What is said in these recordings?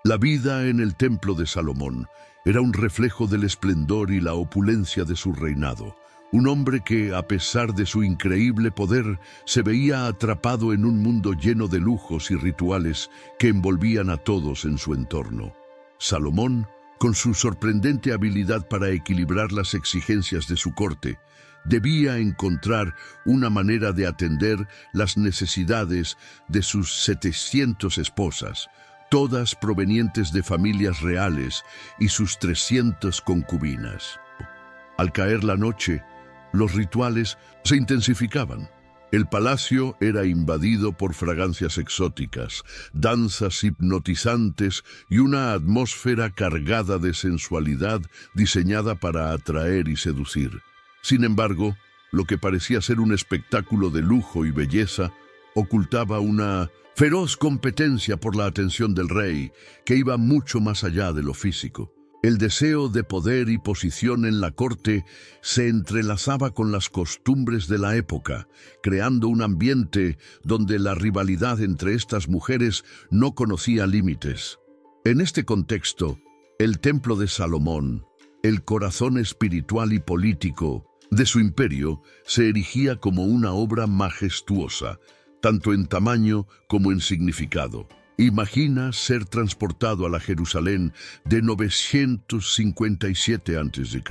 La vida en el templo de Salomón era un reflejo del esplendor y la opulencia de su reinado. Un hombre que, a pesar de su increíble poder, se veía atrapado en un mundo lleno de lujos y rituales que envolvían a todos en su entorno. Salomón, con su sorprendente habilidad para equilibrar las exigencias de su corte, debía encontrar una manera de atender las necesidades de sus 700 esposas, todas provenientes de familias reales, y sus 300 concubinas. Al caer la noche, los rituales se intensificaban. El palacio era invadido por fragancias exóticas, danzas hipnotizantes y una atmósfera cargada de sensualidad diseñada para atraer y seducir. Sin embargo, lo que parecía ser un espectáculo de lujo y belleza ocultaba una feroz competencia por la atención del rey, que iba mucho más allá de lo físico. El deseo de poder y posición en la corte se entrelazaba con las costumbres de la época, creando un ambiente donde la rivalidad entre estas mujeres no conocía límites. En este contexto, el templo de Salomón, el corazón espiritual y político de su imperio, se erigía como una obra majestuosa, tanto en tamaño como en significado. Imagina ser transportado a la Jerusalén de 957 a.C.,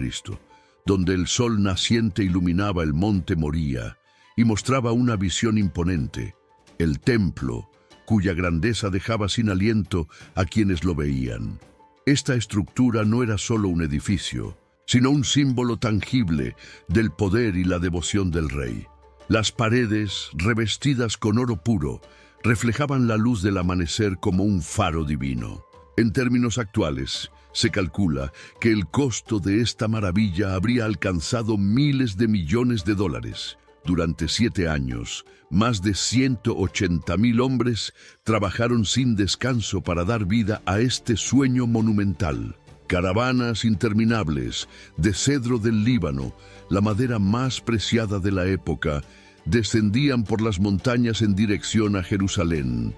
donde el sol naciente iluminaba el monte Moría y mostraba una visión imponente, el templo, cuya grandeza dejaba sin aliento a quienes lo veían. Esta estructura no era solo un edificio, sino un símbolo tangible del poder y la devoción del rey. Las paredes, revestidas con oro puro, reflejaban la luz del amanecer como un faro divino. En términos actuales, se calcula que el costo de esta maravilla habría alcanzado miles de millones de dólares. Durante 7 años, más de 180,000 hombres trabajaron sin descanso para dar vida a este sueño monumental. Caravanas interminables de cedro del Líbano, la madera más preciada de la época, descendían por las montañas en dirección a Jerusalén.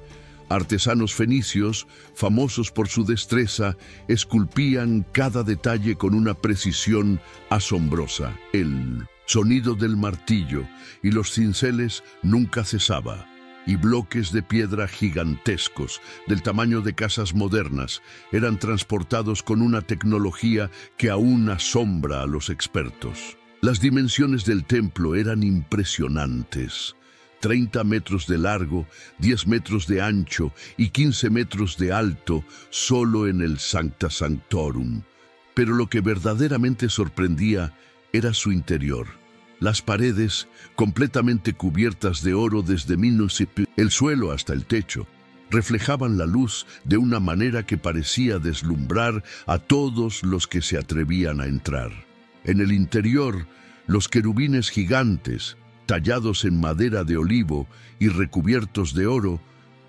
Artesanos fenicios, famosos por su destreza, esculpían cada detalle con una precisión asombrosa. El sonido del martillo y los cinceles nunca cesaba, y bloques de piedra gigantescos, del tamaño de casas modernas, eran transportados con una tecnología que aún asombra a los expertos. Las dimensiones del templo eran impresionantes. 30 metros de largo, 10 metros de ancho y 15 metros de alto solo en el Sancta Sanctorum. Pero lo que verdaderamente sorprendía era su interior. Las paredes, completamente cubiertas de oro desde el suelo hasta el techo, reflejaban la luz de una manera que parecía deslumbrar a todos los que se atrevían a entrar. En el interior, los querubines gigantes, tallados en madera de olivo y recubiertos de oro,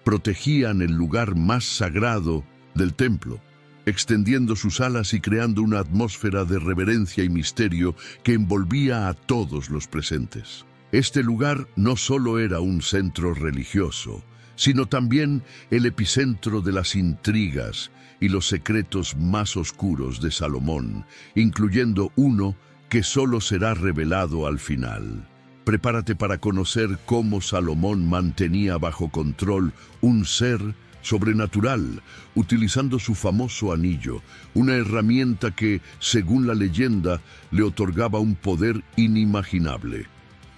protegían el lugar más sagrado del templo, extendiendo sus alas y creando una atmósfera de reverencia y misterio que envolvía a todos los presentes. Este lugar no solo era un centro religioso, sino también el epicentro de las intrigas y los secretos más oscuros de Salomón, incluyendo uno que solo será revelado al final. Prepárate para conocer cómo Salomón mantenía bajo control un ser sobrenatural, utilizando su famoso anillo, una herramienta que, según la leyenda, le otorgaba un poder inimaginable.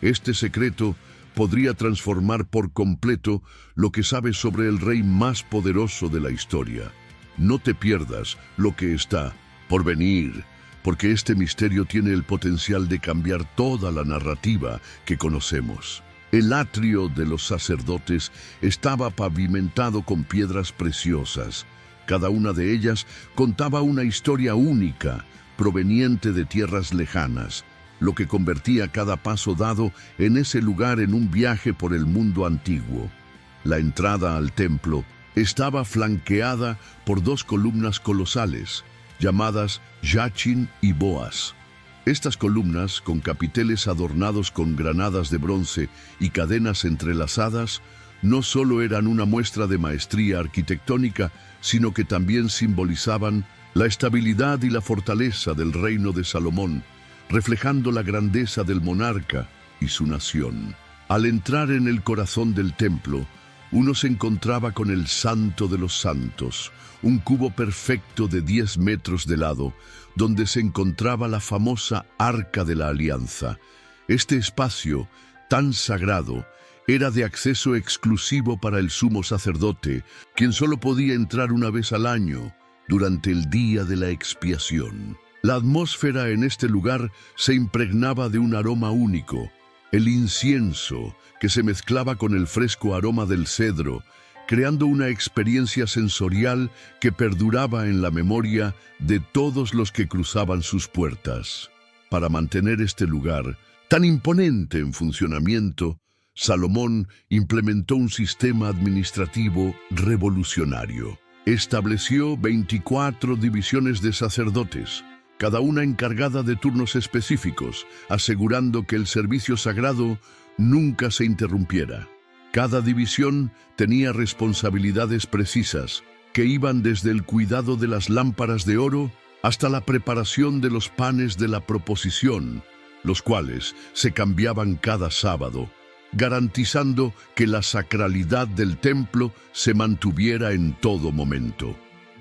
Este secreto podría transformar por completo lo que sabes sobre el rey más poderoso de la historia. No te pierdas lo que está por venir, porque este misterio tiene el potencial de cambiar toda la narrativa que conocemos. El atrio de los sacerdotes estaba pavimentado con piedras preciosas. Cada una de ellas contaba una historia única, proveniente de tierras lejanas, lo que convertía cada paso dado en ese lugar en un viaje por el mundo antiguo. La entrada al templo estaba flanqueada por 2 columnas colosales, llamadas Yachin y Boaz. Estas columnas, con capiteles adornados con granadas de bronce y cadenas entrelazadas, no solo eran una muestra de maestría arquitectónica, sino que también simbolizaban la estabilidad y la fortaleza del reino de Salomón, reflejando la grandeza del monarca y su nación. Al entrar en el corazón del templo, uno se encontraba con el Santo de los Santos, un cubo perfecto de 10 metros de lado, donde se encontraba la famosa Arca de la Alianza. Este espacio, tan sagrado, era de acceso exclusivo para el sumo sacerdote, quien solo podía entrar una vez al año, durante el día de la expiación. La atmósfera en este lugar se impregnaba de un aroma único, el incienso, que se mezclaba con el fresco aroma del cedro, creando una experiencia sensorial que perduraba en la memoria de todos los que cruzaban sus puertas. Para mantener este lugar, tan imponente en funcionamiento, Salomón implementó un sistema administrativo revolucionario. Estableció 24 divisiones de sacerdotes, cada una encargada de turnos específicos, asegurando que el servicio sagrado nunca se interrumpiera. Cada división tenía responsabilidades precisas, que iban desde el cuidado de las lámparas de oro hasta la preparación de los panes de la proposición, los cuales se cambiaban cada sábado, garantizando que la sacralidad del templo se mantuviera en todo momento.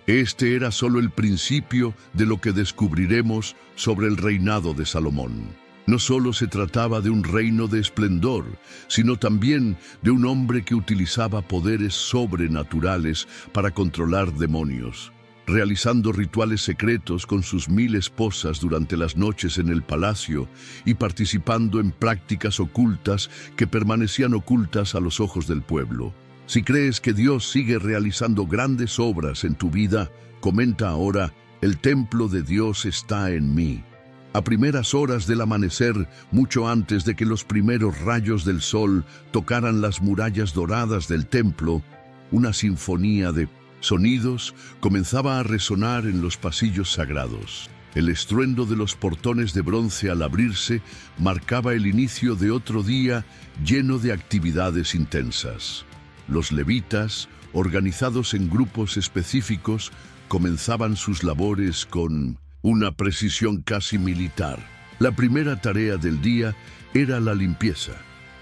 Este era solo el principio de lo que descubriremos sobre el reinado de Salomón. No solo se trataba de un reino de esplendor, sino también de un hombre que utilizaba poderes sobrenaturales para controlar demonios, realizando rituales secretos con sus 1000 esposas durante las noches en el palacio y participando en prácticas ocultas que permanecían ocultas a los ojos del pueblo. Si crees que Dios sigue realizando grandes obras en tu vida, comenta ahora: el templo de Dios está en mí. A primeras horas del amanecer, mucho antes de que los primeros rayos del sol tocaran las murallas doradas del templo, una sinfonía de sonidos comenzaba a resonar en los pasillos sagrados. El estruendo de los portones de bronce al abrirse marcaba el inicio de otro día lleno de actividades intensas. Los levitas, organizados en grupos específicos, comenzaban sus labores con una precisión casi militar. La primera tarea del día era la limpieza,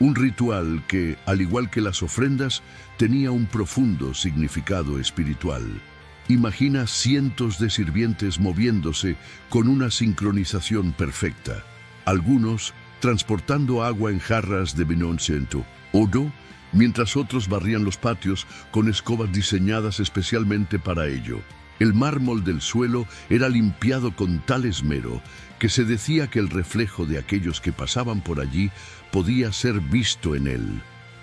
un ritual que, al igual que las ofrendas, tenía un profundo significado espiritual. Imagina cientos de sirvientes moviéndose con una sincronización perfecta, algunos transportando agua en jarras de vino oro, mientras otros barrían los patios con escobas diseñadas especialmente para ello. El mármol del suelo era limpiado con tal esmero que se decía que el reflejo de aquellos que pasaban por allí podía ser visto en él.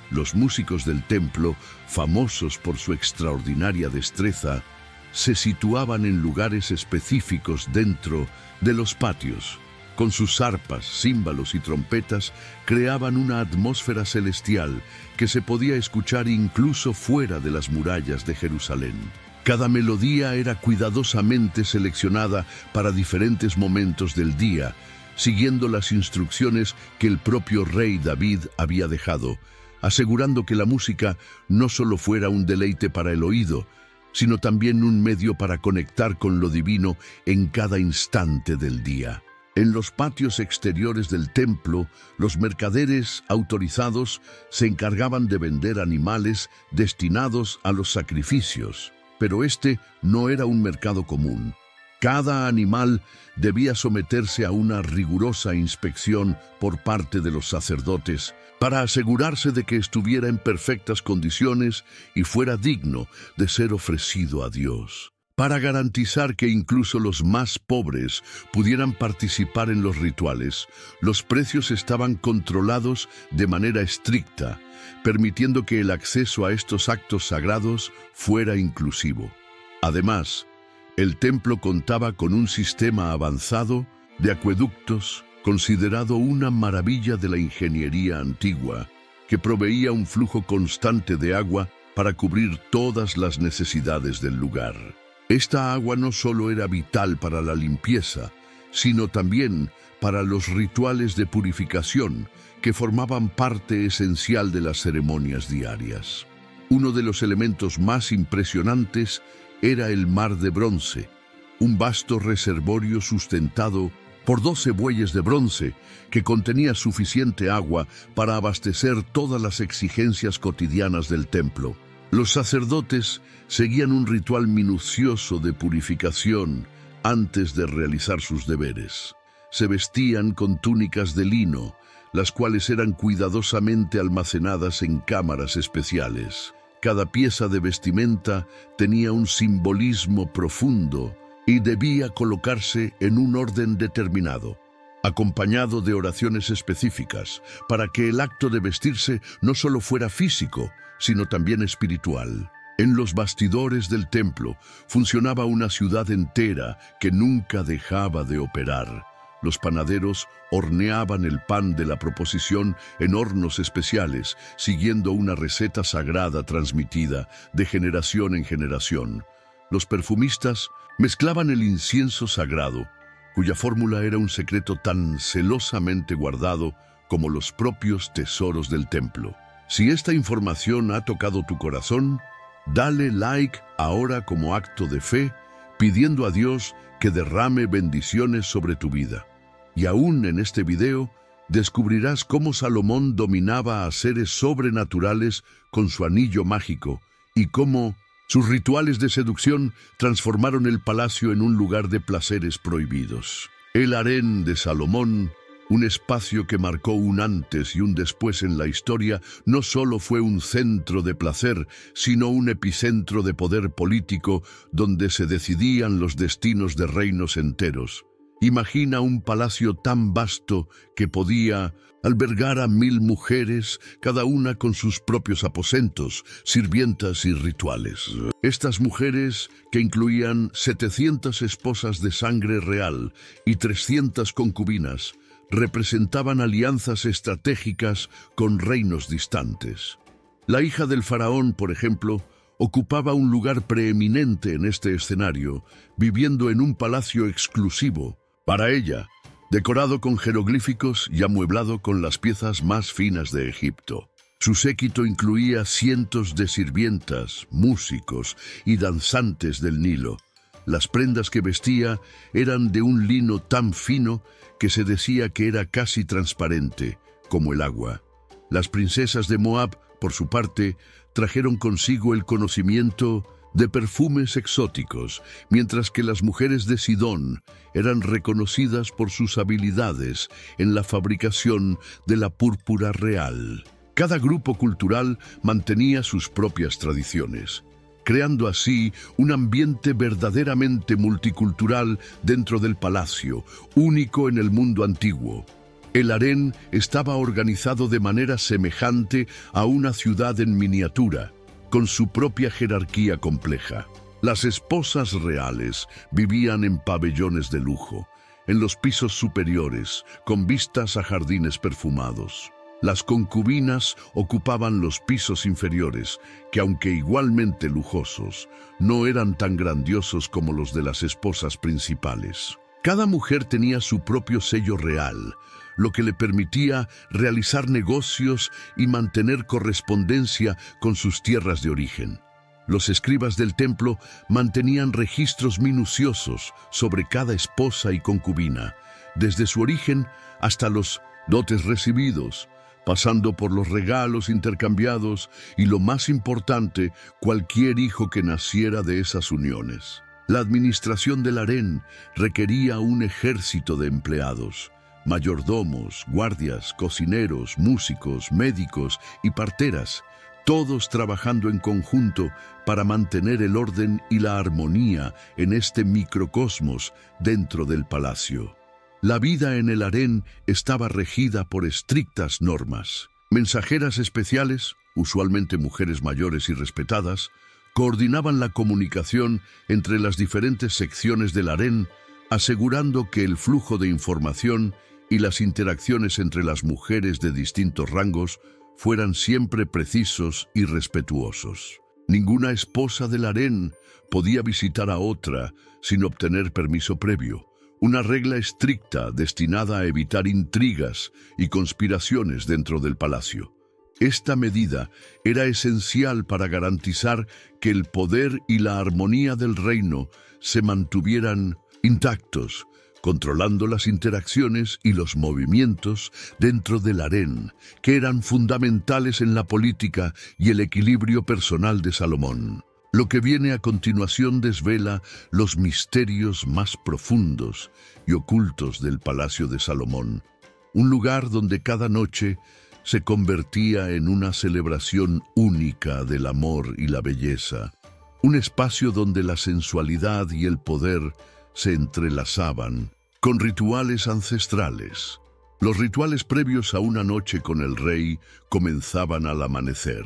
Los músicos del templo, famosos por su extraordinaria destreza, se situaban en lugares específicos dentro de los patios. Con sus arpas, címbalos y trompetas, creaban una atmósfera celestial que se podía escuchar incluso fuera de las murallas de Jerusalén. Cada melodía era cuidadosamente seleccionada para diferentes momentos del día, siguiendo las instrucciones que el propio rey David había dejado, asegurando que la música no solo fuera un deleite para el oído, sino también un medio para conectar con lo divino en cada instante del día. En los patios exteriores del templo, los mercaderes autorizados se encargaban de vender animales destinados a los sacrificios. Pero este no era un mercado común. Cada animal debía someterse a una rigurosa inspección por parte de los sacerdotes para asegurarse de que estuviera en perfectas condiciones y fuera digno de ser ofrecido a Dios. Para garantizar que incluso los más pobres pudieran participar en los rituales, los precios estaban controlados de manera estricta, permitiendo que el acceso a estos actos sagrados fuera inclusivo. Además, el templo contaba con un sistema avanzado de acueductos, considerado una maravilla de la ingeniería antigua, que proveía un flujo constante de agua para cubrir todas las necesidades del lugar. Esta agua no solo era vital para la limpieza, sino también para los rituales de purificación que formaban parte esencial de las ceremonias diarias. Uno de los elementos más impresionantes era el mar de bronce, un vasto reservorio sustentado por 12 bueyes de bronce que contenía suficiente agua para abastecer todas las exigencias cotidianas del templo. Los sacerdotes seguían un ritual minucioso de purificación antes de realizar sus deberes. Se vestían con túnicas de lino, las cuales eran cuidadosamente almacenadas en cámaras especiales. Cada pieza de vestimenta tenía un simbolismo profundo y debía colocarse en un orden determinado, acompañado de oraciones específicas, para que el acto de vestirse no solo fuera físico, sino también espiritual. En los bastidores del templo funcionaba una ciudad entera que nunca dejaba de operar. Los panaderos horneaban el pan de la proposición en hornos especiales, siguiendo una receta sagrada transmitida de generación en generación. Los perfumistas mezclaban el incienso sagrado, cuya fórmula era un secreto tan celosamente guardado como los propios tesoros del templo. Si esta información ha tocado tu corazón, dale like ahora como acto de fe, pidiendo a Dios que derrame bendiciones sobre tu vida. Y aún en este video, descubrirás cómo Salomón dominaba a seres sobrenaturales con su anillo mágico y cómo sus rituales de seducción transformaron el palacio en un lugar de placeres prohibidos. El harén de Salomón, un espacio que marcó un antes y un después en la historia, no solo fue un centro de placer, sino un epicentro de poder político donde se decidían los destinos de reinos enteros. Imagina un palacio tan vasto que podía albergar a 1000 mujeres, cada una con sus propios aposentos, sirvientas y rituales. Estas mujeres, que incluían 700 esposas de sangre real y 300 concubinas, representaban alianzas estratégicas con reinos distantes. La hija del faraón, por ejemplo, ocupaba un lugar preeminente en este escenario, viviendo en un palacio exclusivo para ella, decorado con jeroglíficos y amueblado con las piezas más finas de Egipto. Su séquito incluía cientos de sirvientas, músicos y danzantes del Nilo. Las prendas que vestía eran de un lino tan fino que se decía que era casi transparente, como el agua. Las princesas de Moab, por su parte, trajeron consigo el conocimiento de perfumes exóticos, mientras que las mujeres de Sidón eran reconocidas por sus habilidades en la fabricación de la púrpura real. Cada grupo cultural mantenía sus propias tradiciones, creando así un ambiente verdaderamente multicultural dentro del palacio, único en el mundo antiguo. El harén estaba organizado de manera semejante a una ciudad en miniatura, con su propia jerarquía compleja. Las esposas reales vivían en pabellones de lujo, en los pisos superiores, con vistas a jardines perfumados. Las concubinas ocupaban los pisos inferiores, que aunque igualmente lujosos, no eran tan grandiosos como los de las esposas principales. Cada mujer tenía su propio sello real, lo que le permitía realizar negocios y mantener correspondencia con sus tierras de origen. Los escribas del templo mantenían registros minuciosos sobre cada esposa y concubina, desde su origen hasta los dotes recibidos, pasando por los regalos intercambiados y, lo más importante, cualquier hijo que naciera de esas uniones. La administración del harén requería un ejército de empleados, mayordomos, guardias, cocineros, músicos, médicos y parteras, todos trabajando en conjunto para mantener el orden y la armonía en este microcosmos dentro del palacio. La vida en el harén estaba regida por estrictas normas. Mensajeras especiales, usualmente mujeres mayores y respetadas, coordinaban la comunicación entre las diferentes secciones del harén, asegurando que el flujo de información y las interacciones entre las mujeres de distintos rangos fueran siempre precisos y respetuosos. Ninguna esposa del harén podía visitar a otra sin obtener permiso previo, una regla estricta destinada a evitar intrigas y conspiraciones dentro del palacio. Esta medida era esencial para garantizar que el poder y la armonía del reino se mantuvieran intactos, controlando las interacciones y los movimientos dentro del harén, que eran fundamentales en la política y el equilibrio personal de Salomón. Lo que viene a continuación desvela los misterios más profundos y ocultos del palacio de Salomón, un lugar donde cada noche se convertía en una celebración única del amor y la belleza, un espacio donde la sensualidad y el poder se entrelazaban con rituales ancestrales. Los rituales previos a una noche con el rey comenzaban al amanecer.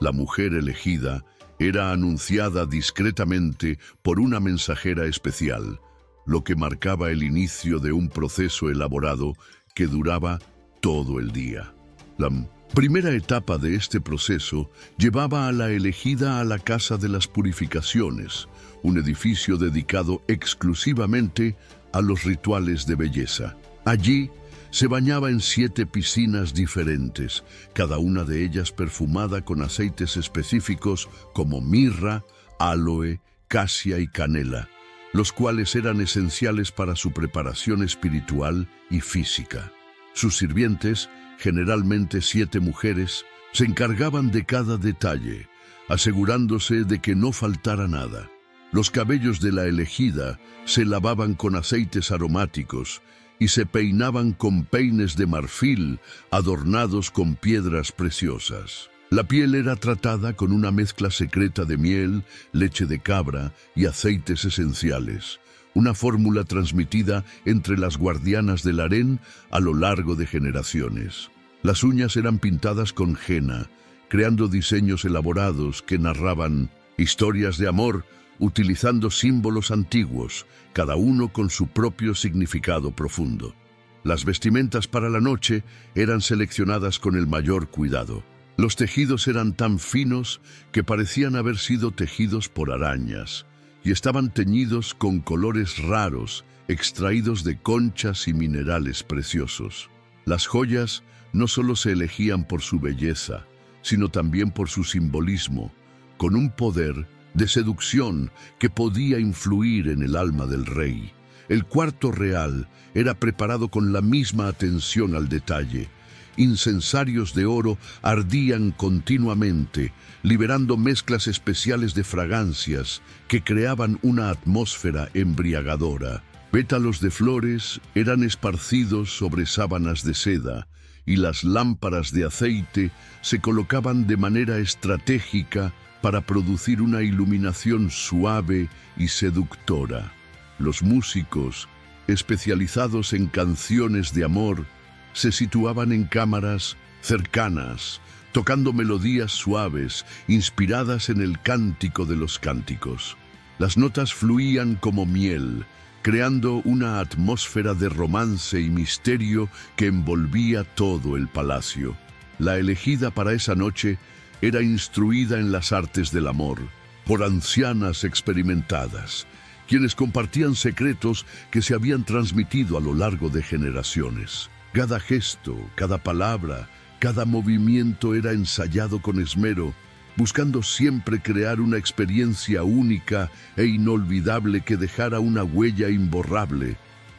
La mujer elegida era anunciada discretamente por una mensajera especial, lo que marcaba el inicio de un proceso elaborado que duraba todo el día. La primera etapa de este proceso llevaba a la elegida a la Casa de las Purificaciones, un edificio dedicado exclusivamente a los rituales de belleza. Allí se bañaba en 7 piscinas diferentes, cada una de ellas perfumada con aceites específicos como mirra, aloe, casia y canela, los cuales eran esenciales para su preparación espiritual y física. Sus sirvientes, generalmente 7 mujeres, se encargaban de cada detalle, asegurándose de que no faltara nada. Los cabellos de la elegida se lavaban con aceites aromáticos y se peinaban con peines de marfil adornados con piedras preciosas. La piel era tratada con una mezcla secreta de miel, leche de cabra y aceites esenciales, una fórmula transmitida entre las guardianas del harén a lo largo de generaciones. Las uñas eran pintadas con henna, creando diseños elaborados que narraban historias de amor, utilizando símbolos antiguos, cada uno con su propio significado profundo. Las vestimentas para la noche eran seleccionadas con el mayor cuidado. Los tejidos eran tan finos que parecían haber sido tejidos por arañas, y estaban teñidos con colores raros, extraídos de conchas y minerales preciosos. Las joyas no solo se elegían por su belleza, sino también por su simbolismo, con un poder de seducción que podía influir en el alma del rey. El cuarto real era preparado con la misma atención al detalle. Incensarios de oro ardían continuamente, liberando mezclas especiales de fragancias que creaban una atmósfera embriagadora. Pétalos de flores eran esparcidos sobre sábanas de seda, y las lámparas de aceite se colocaban de manera estratégica para producir una iluminación suave y seductora. Los músicos, especializados en canciones de amor, se situaban en cámaras cercanas, tocando melodías suaves, inspiradas en el cántico de los cánticos. Las notas fluían como miel, creando una atmósfera de romance y misterio que envolvía todo el palacio. La elegida para esa noche era instruida en las artes del amor por ancianas experimentadas, quienes compartían secretos que se habían transmitido a lo largo de generaciones. Cada gesto, cada palabra, cada movimiento era ensayado con esmero, buscando siempre crear una experiencia única e inolvidable que dejara una huella imborrable.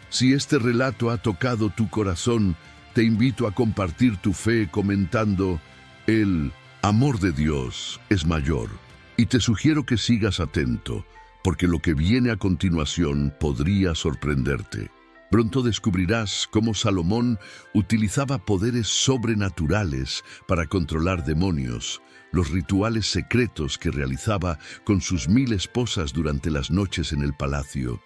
Si este relato ha tocado tu corazón, te invito a compartir tu fe comentando: el amor de Dios es mayor. Y te sugiero que sigas atento, porque lo que viene a continuación podría sorprenderte. Pronto descubrirás cómo Salomón utilizaba poderes sobrenaturales para controlar demonios, los rituales secretos que realizaba con sus 1000 esposas durante las noches en el palacio,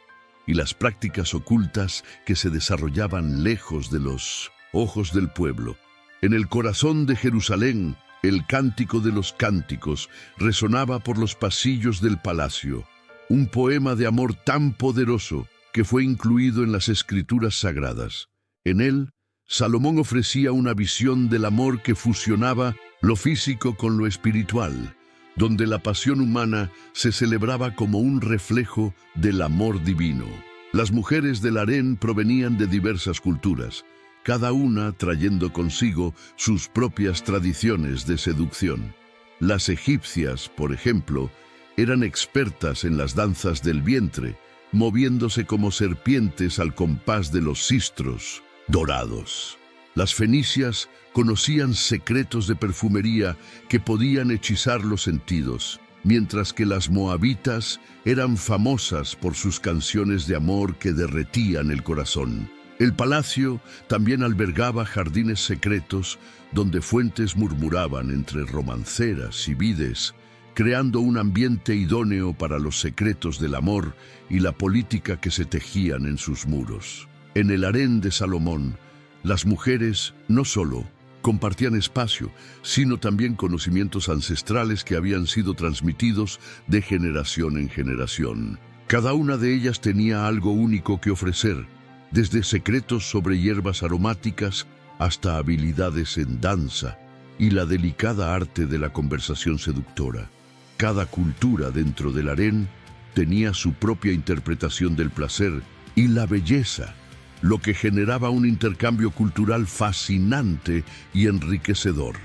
y las prácticas ocultas que se desarrollaban lejos de los ojos del pueblo. En el corazón de Jerusalén, el cántico de los cánticos resonaba por los pasillos del palacio, un poema de amor tan poderoso que fue incluido en las escrituras sagradas. En él, Salomón ofrecía una visión del amor que fusionaba lo físico con lo espiritual, donde la pasión humana se celebraba como un reflejo del amor divino. Las mujeres del harén provenían de diversas culturas, cada una trayendo consigo sus propias tradiciones de seducción. Las egipcias, por ejemplo, eran expertas en las danzas del vientre, moviéndose como serpientes al compás de los sistros dorados. Las fenicias conocían secretos de perfumería que podían hechizar los sentidos, mientras que las moabitas eran famosas por sus canciones de amor que derretían el corazón. El palacio también albergaba jardines secretos donde fuentes murmuraban entre romanceras y vides, creando un ambiente idóneo para los secretos del amor y la política que se tejían en sus muros. En el harén de Salomón, las mujeres no solo compartían espacio, sino también conocimientos ancestrales que habían sido transmitidos de generación en generación. Cada una de ellas tenía algo único que ofrecer, desde secretos sobre hierbas aromáticas hasta habilidades en danza y la delicada arte de la conversación seductora. Cada cultura dentro del harén tenía su propia interpretación del placer y la belleza, lo que generaba un intercambio cultural fascinante y enriquecedor.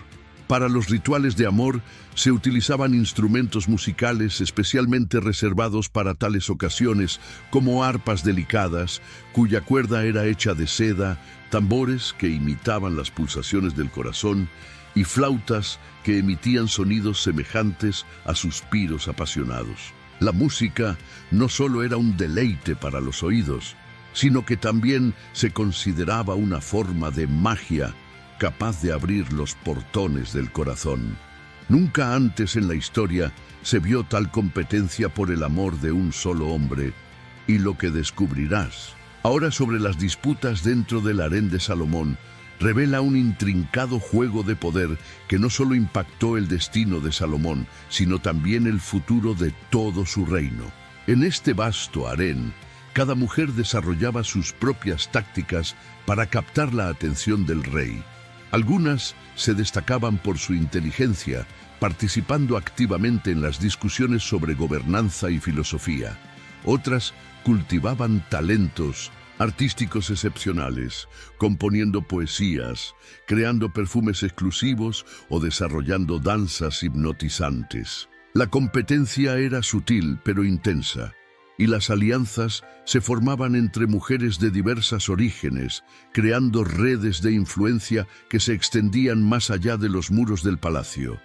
Para los rituales de amor se utilizaban instrumentos musicales especialmente reservados para tales ocasiones, como arpas delicadas, cuya cuerda era hecha de seda, tambores que imitaban las pulsaciones del corazón y flautas que emitían sonidos semejantes a suspiros apasionados. La música no solo era un deleite para los oídos, sino que también se consideraba una forma de magia capaz de abrir los portones del corazón. Nunca antes en la historia se vio tal competencia por el amor de un solo hombre, y lo que descubrirás ahora sobre las disputas dentro del harén de Salomón revela un intrincado juego de poder que no solo impactó el destino de Salomón, sino también el futuro de todo su reino. En este vasto harén, cada mujer desarrollaba sus propias tácticas para captar la atención del rey. Algunas se destacaban por su inteligencia, participando activamente en las discusiones sobre gobernanza y filosofía. Otras cultivaban talentos artísticos excepcionales, componiendo poesías, creando perfumes exclusivos o desarrollando danzas hipnotizantes. La competencia era sutil pero intensa, y las alianzas se formaban entre mujeres de diversos orígenes, creando redes de influencia que se extendían más allá de los muros del palacio.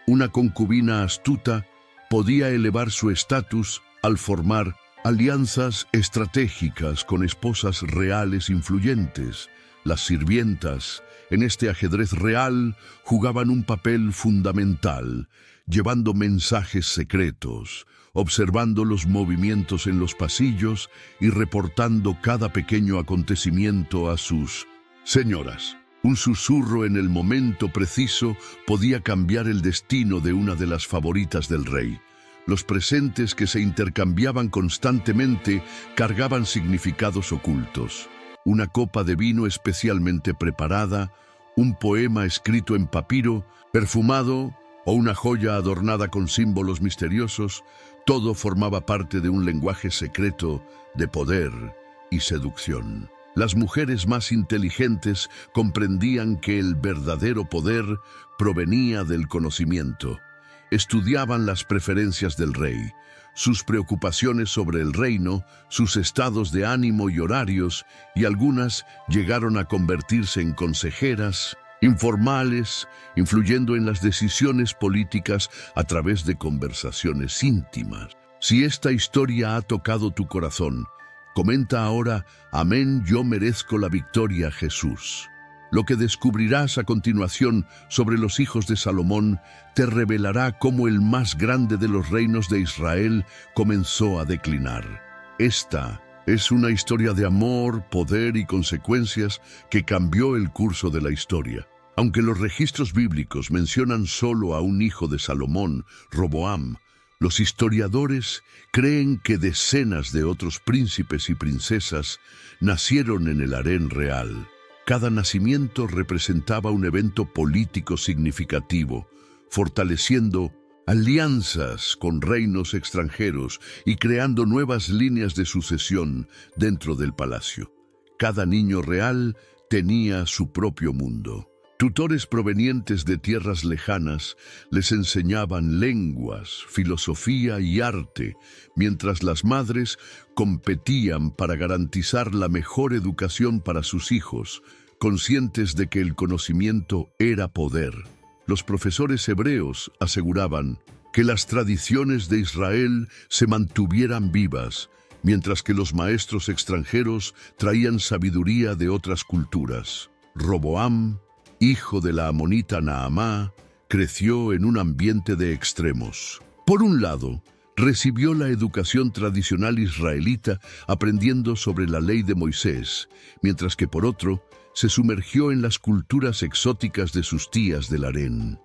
Una concubina astuta podía elevar su estatus al formar alianzas estratégicas con esposas reales influyentes. Las sirvientas, en este ajedrez real, jugaban un papel fundamental, llevando mensajes secretos, observando los movimientos en los pasillos y reportando cada pequeño acontecimiento a sus señoras. Un susurro en el momento preciso podía cambiar el destino de una de las favoritas del rey. Los presentes que se intercambiaban constantemente cargaban significados ocultos. Una copa de vino especialmente preparada, un poema escrito en papiro, perfumado, o una joya adornada con símbolos misteriosos, todo formaba parte de un lenguaje secreto de poder y seducción. Las mujeres más inteligentes comprendían que el verdadero poder provenía del conocimiento. Estudiaban las preferencias del rey, sus preocupaciones sobre el reino, sus estados de ánimo y horarios, y algunas llegaron a convertirse en consejeras informales, influyendo en las decisiones políticas a través de conversaciones íntimas. Si esta historia ha tocado tu corazón, comenta ahora: amén, yo merezco la victoria, Jesús. Lo que descubrirás a continuación sobre los hijos de Salomón te revelará cómo el más grande de los reinos de Israel comenzó a declinar. Esta es una historia de amor, poder y consecuencias que cambió el curso de la historia. Aunque los registros bíblicos mencionan solo a un hijo de Salomón, Roboam, los historiadores creen que decenas de otros príncipes y princesas nacieron en el harén real. Cada nacimiento representaba un evento político significativo, fortaleciendo alianzas con reinos extranjeros y creando nuevas líneas de sucesión dentro del palacio. Cada niño real tenía su propio mundo. Tutores provenientes de tierras lejanas les enseñaban lenguas, filosofía y arte, mientras las madres competían para garantizar la mejor educación para sus hijos, conscientes de que el conocimiento era poder. Los profesores hebreos aseguraban que las tradiciones de Israel se mantuvieran vivas, mientras que los maestros extranjeros traían sabiduría de otras culturas. Roboam, hijo de la amonita Naamá, creció en un ambiente de extremos. Por un lado, recibió la educación tradicional israelita aprendiendo sobre la ley de Moisés, mientras que por otro, se sumergió en las culturas exóticas de sus tías del harén.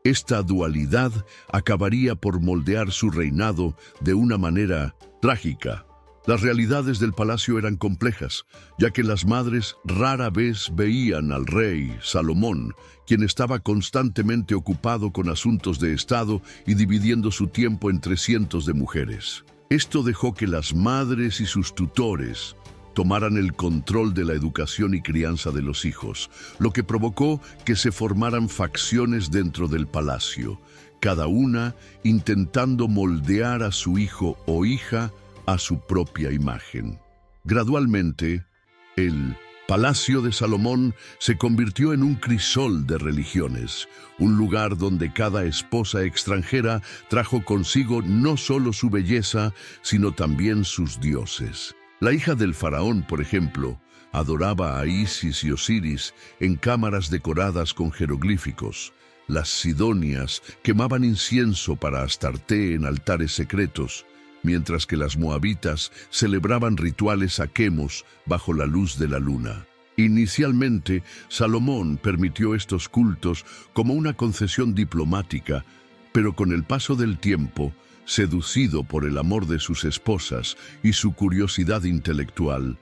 Esta dualidad acabaría por moldear su reinado de una manera trágica. Las realidades del palacio eran complejas, ya que las madres rara vez veían al rey Salomón, quien estaba constantemente ocupado con asuntos de Estado y dividiendo su tiempo entre cientos de mujeres. Esto dejó que las madres y sus tutores tomaran el control de la educación y crianza de los hijos, lo que provocó que se formaran facciones dentro del palacio, cada una intentando moldear a su hijo o hija a su propia imagen. Gradualmente, el Palacio de Salomón se convirtió en un crisol de religiones, un lugar donde cada esposa extranjera trajo consigo no solo su belleza, sino también sus dioses. La hija del faraón, por ejemplo, adoraba a Isis y Osiris en cámaras decoradas con jeroglíficos. Las sidonias quemaban incienso para Astarte en altares secretos, mientras que las moabitas celebraban rituales a Quemos bajo la luz de la luna. Inicialmente, Salomón permitió estos cultos como una concesión diplomática, pero con el paso del tiempo, seducido por el amor de sus esposas y su curiosidad intelectual,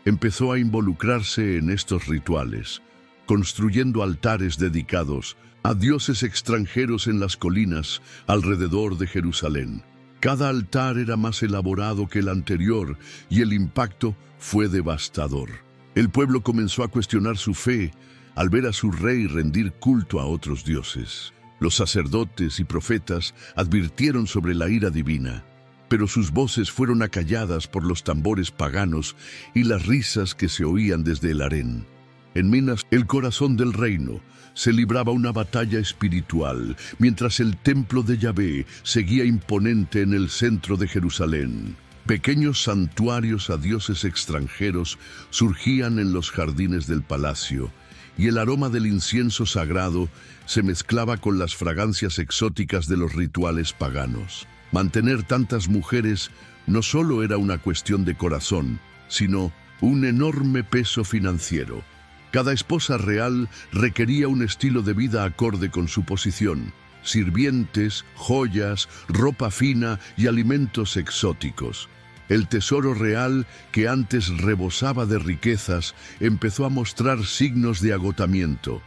empezó a involucrarse en estos rituales, construyendo altares dedicados a dioses extranjeros en las colinas alrededor de Jerusalén. Cada altar era más elaborado que el anterior y el impacto fue devastador. El pueblo comenzó a cuestionar su fe al ver a su rey rendir culto a otros dioses. Los sacerdotes y profetas advirtieron sobre la ira divina, pero sus voces fueron acalladas por los tambores paganos y las risas que se oían desde el harén. En Minas, el corazón del reino, se libraba una batalla espiritual, mientras el templo de Yahvé seguía imponente en el centro de Jerusalén. Pequeños santuarios a dioses extranjeros surgían en los jardines del palacio, y el aroma del incienso sagrado se mezclaba con las fragancias exóticas de los rituales paganos. Mantener tantas mujeres no solo era una cuestión de corazón, sino un enorme peso financiero. Cada esposa real requería un estilo de vida acorde con su posición: sirvientes, joyas, ropa fina y alimentos exóticos. El tesoro real, que antes rebosaba de riquezas, empezó a mostrar signos de agotamiento.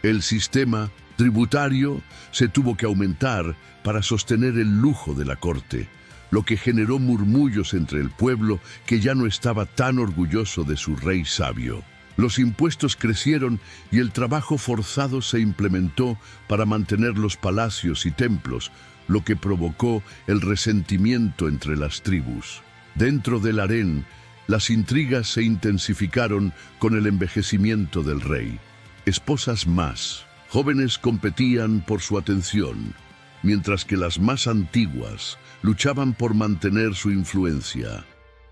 El sistema tributario se tuvo que aumentar para sostener el lujo de la corte, lo que generó murmullos entre el pueblo que ya no estaba tan orgulloso de su rey sabio. Los impuestos crecieron y el trabajo forzado se implementó para mantener los palacios y templos, lo que provocó el resentimiento entre las tribus. Dentro del harén, las intrigas se intensificaron con el envejecimiento del rey. Esposas más jóvenes competían por su atención, mientras que las más antiguas luchaban por mantener su influencia.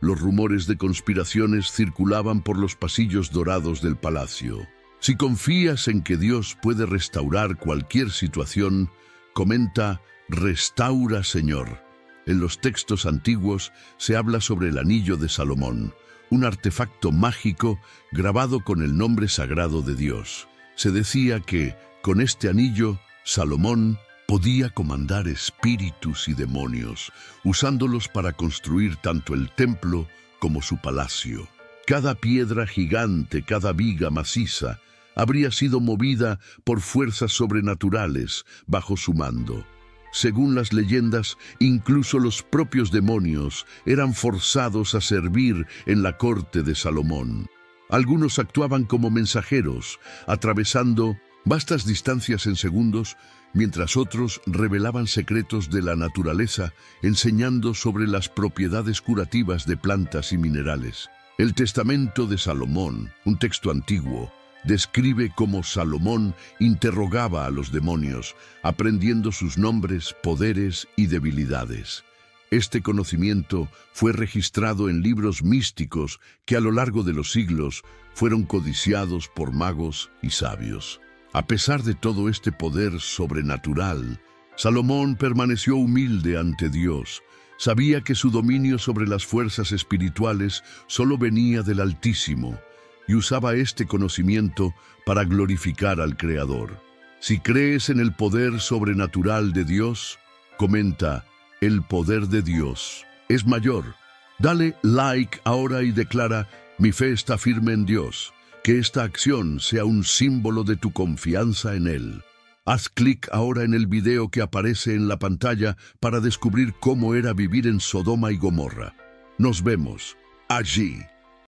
Los rumores de conspiraciones circulaban por los pasillos dorados del palacio. Si confías en que Dios puede restaurar cualquier situación, comenta: restaura, Señor. En los textos antiguos se habla sobre el anillo de Salomón, un artefacto mágico grabado con el nombre sagrado de Dios. Se decía que, con este anillo, Salomón podía comandar espíritus y demonios, usándolos para construir tanto el templo como su palacio. Cada piedra gigante, cada viga maciza, habría sido movida por fuerzas sobrenaturales bajo su mando. Según las leyendas, incluso los propios demonios eran forzados a servir en la corte de Salomón. Algunos actuaban como mensajeros, atravesando vastas distancias en segundos, mientras otros revelaban secretos de la naturaleza, enseñando sobre las propiedades curativas de plantas y minerales. El Testamento de Salomón, un texto antiguo, describe cómo Salomón interrogaba a los demonios, aprendiendo sus nombres, poderes y debilidades. Este conocimiento fue registrado en libros místicos que a lo largo de los siglos fueron codiciados por magos y sabios. A pesar de todo este poder sobrenatural, Salomón permaneció humilde ante Dios. Sabía que su dominio sobre las fuerzas espirituales solo venía del Altísimo y usaba este conocimiento para glorificar al Creador. Si crees en el poder sobrenatural de Dios, comenta: el poder de Dios es mayor. Dale like ahora y declara: mi fe está firme en Dios. Que esta acción sea un símbolo de tu confianza en Él. Haz clic ahora en el video que aparece en la pantalla para descubrir cómo era vivir en Sodoma y Gomorra. Nos vemos allí.